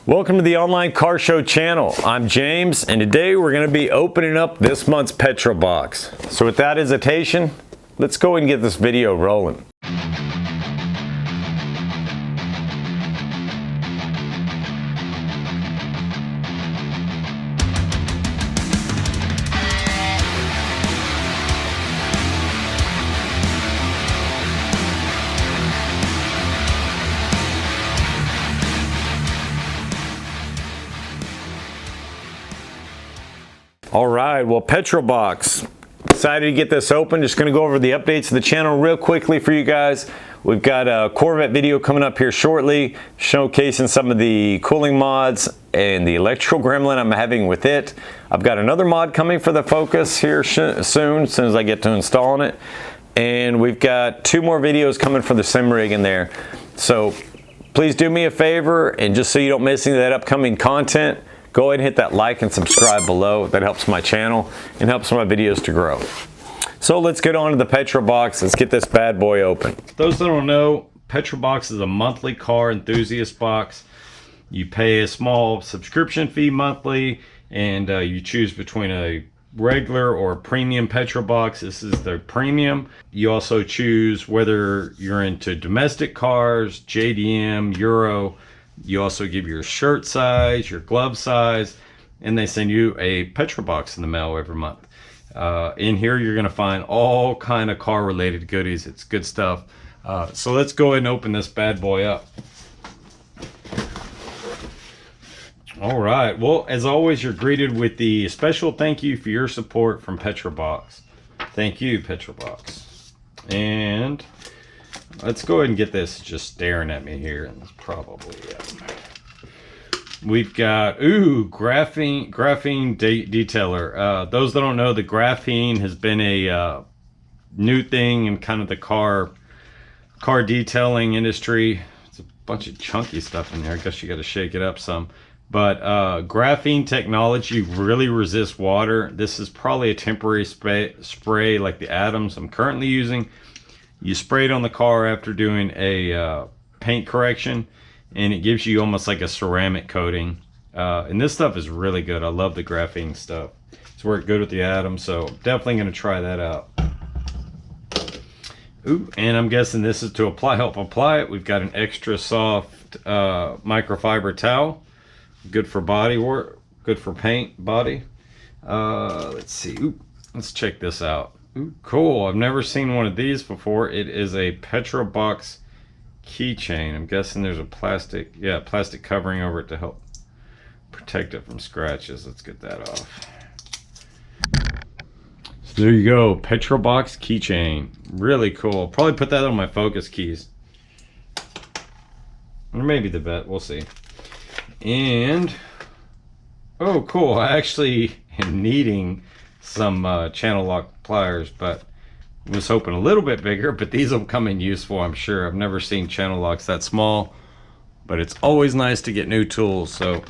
Welcome to the Online Car Show channel. I'm James, and today we're going to be opening up this month's Petrolbox. So with that hesitation, let's go and get this video rolling. All right, well, Petrolbox. Excited to get this open. Just going to go over the updates of the channel real quickly for you guys. We've got a Corvette video coming up here shortly, showcasing some of the cooling mods and the electrical gremlin I'm having with it. I've got another mod coming for the Focus here soon as I get to installing it. And we've got 2 more videos coming for the sim rig in there. So please do me a favor, and just so you don't miss any of that upcoming content, go ahead and hit that like and subscribe below. That helps my channel and helps my videos to grow. So let's get on to the Petrolbox. Let's get this bad boy open. Those that don't know, Petrolbox is a monthly car enthusiast box. You pay a small subscription fee monthly, and you choose between a regular or premium Petrolbox. This is the premium. You also choose whether you're into domestic cars, JDM, Euro. You also give your shirt size, your glove size, and they send you a Petrolbox in the mail every month. In here, you're going to find all kind of car related goodies. It's good stuff. So let's go ahead and open this bad boy up. All right. Well, as always, you're greeted with the special thank you for your support from Petrolbox. Thank you, Petrolbox. And let's go ahead and get this just staring at me here. And it's probably we've got graphene detailer. Those that don't know, the graphene has been a new thing in kind of the car detailing industry. It's a bunch of chunky stuff in there. I guess you got to shake it up some. But graphene technology really resists water. This is probably a temporary spray like the Atoms I'm currently using. You spray it on the car after doing a paint correction, and it gives you almost like a ceramic coating. And this stuff is really good. I love the graphene stuff. It's worked good with the Atom, so definitely going to try that out. Ooh, and I'm guessing this is to help apply it. We've got an extra soft microfiber towel. Good for body work, good for paint body. Let's see. Ooh, let's check this out. Ooh, cool. I've never seen one of these before. It is a Petrolbox keychain. I'm guessing there's a plastic covering over it to help protect it from scratches. Let's get that off. So there you go, Petrolbox keychain. Really cool. Probably put that on my Focus keys. Or maybe the bet, we'll see. And, oh cool, I actually am needing some channel lock pliers, but was hoping a little bit bigger, but these will come in useful, I'm sure. I've never seen channel locks that small, but it's always nice to get new tools, so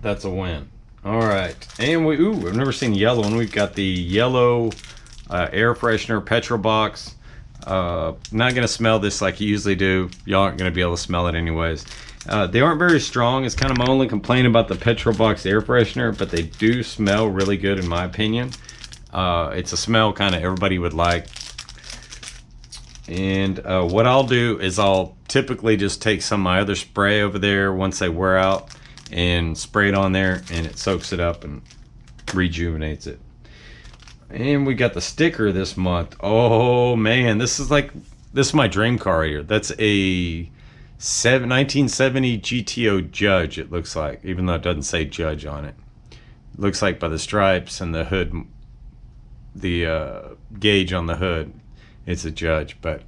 that's a win. All right, and I've never seen yellow, and we've got the yellow air freshener Petrolbox. Not gonna smell this like you usually do. Y'all aren't gonna be able to smell it anyways. They aren't very strong. It's kind of my only complaint about the Petrolbox air freshener, but they do smell really good in my opinion. It's a smell kind of everybody would like. And what I'll do is I'll typically just take some of my other spray over there once they wear out and spray it on there, and it soaks it up and rejuvenates it. And we got the sticker this month. Oh man, this is my dream car right here. That's a 1970 GTO Judge, it looks like, even though it doesn't say Judge on it. It looks like by the stripes and the hood, the gauge on the hood, it's a Judge. But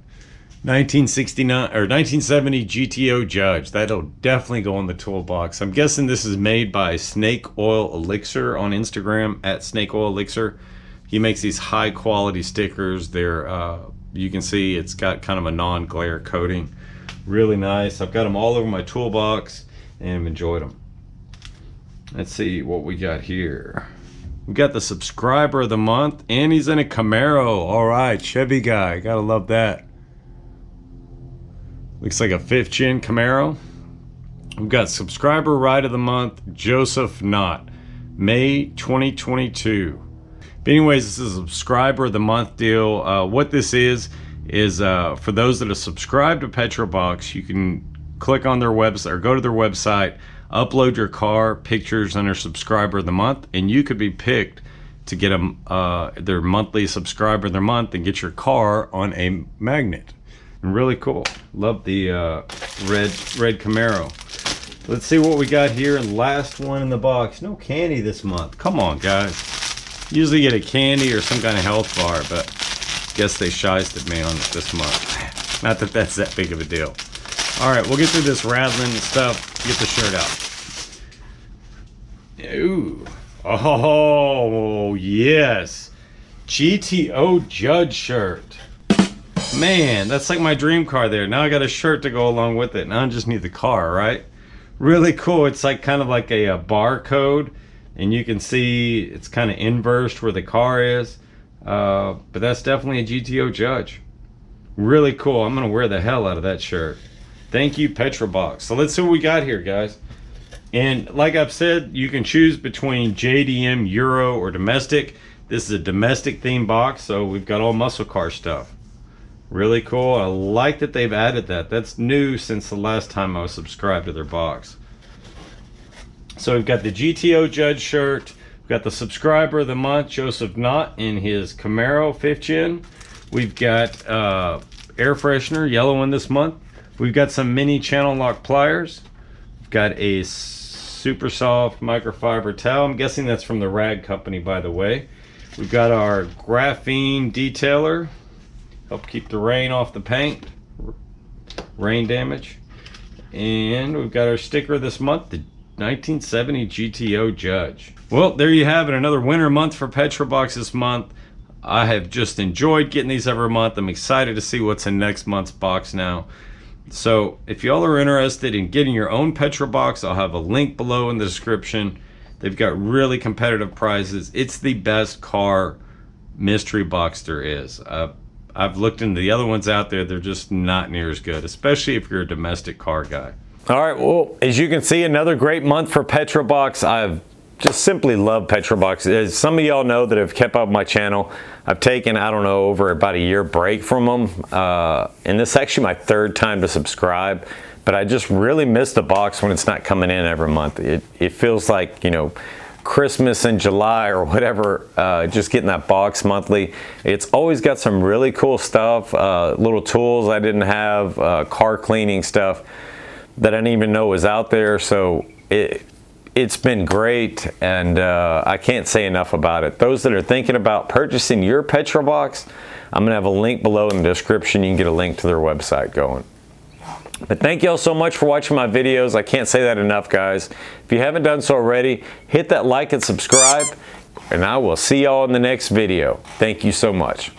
1969 or 1970 GTO Judge, that'll definitely go in the toolbox. I'm guessing this is made by Snake Oil Elixir on Instagram, at Snake Oil Elixir. He makes these high quality stickers. They're you can see it's got kind of a non-glare coating. Really nice. I've got them all over my toolbox and I've enjoyed them. Let's see what we got here. We got the subscriber of the month, and he's in a Camaro. All right, Chevy guy, gotta love that. Looks like a 5th gen Camaro. We've got subscriber ride of the month, Joseph Knott, May 2022. But anyways, this is a subscriber of the month deal. What this is for those that are subscribed to Petrolbox, you can click on their website or go to their website, upload your car pictures under subscriber of the month, and you could be picked to get their monthly subscriber of the month and get your car on a magnet. And really cool. Love the red Camaro. Let's see what we got here. Last one in the box. No candy this month. Come on, guys. Usually get a candy or some kind of health bar, but guess they shysted me on it this month. Not that that's that big of a deal. All right, we'll get through this rattling stuff. Get the shirt out. Ooh. Oh, yes. GTO Judge shirt. Man, that's like my dream car there. Now I got a shirt to go along with it. Now I just need the car, right? Really cool. It's like kind of like a barcode, and you can see it's kind of inversed where the car is. But that's definitely a GTO Judge. Really cool. I'm going to wear the hell out of that shirt. Thank you, Petrolbox. So let's see what we got here, guys. And like I've said, you can choose between JDM, Euro, or domestic. This is a domestic themed box, so we've got all muscle car stuff. Really cool. I like that they've added that. That's new since the last time I was subscribed to their box. So we've got the GTO Judge shirt. We've got the subscriber of the month, Joseph Knott, in his Camaro 5th gen. We've got air freshener, yellow one this month. We've got some mini channel lock pliers. We've got a super soft microfiber towel. I'm guessing that's from the Rag Company, by the way. We've got our graphene detailer. Help keep the rain off the paint, rain damage. And we've got our sticker this month, the 1970 GTO Judge. Well, there you have it, another winter month for Petrolbox this month. I have just enjoyed getting these every month. I'm excited to see what's in next month's box now. So if y'all are interested in getting your own Petrolbox, I'll have a link below in the description. They've got really competitive prices. It's the best car mystery box there is. I've looked into the other ones out there. They're just not near as good, especially if you're a domestic car guy. All right, well, as you can see, another great month for Petrolbox. I've just simply love Petrolbox. As some of y'all know that have kept up my channel, I've taken, I don't know, over about a year break from them. And this is actually my 3rd time to subscribe. But I just really miss the box when it's not coming in every month. It feels like, you know, Christmas in July or whatever, just getting that box monthly. It's always got some really cool stuff, little tools I didn't have, car cleaning stuff that I didn't even know was out there. So it's been great, and I can't say enough about it. Those that are thinking about purchasing your Petrolbox, I'm gonna have a link below in the description. You can get a link to their website going. But thank you all so much for watching my videos. I can't say that enough, guys. If you haven't done so already, hit that like and subscribe, and I will see y'all in the next video. Thank you so much.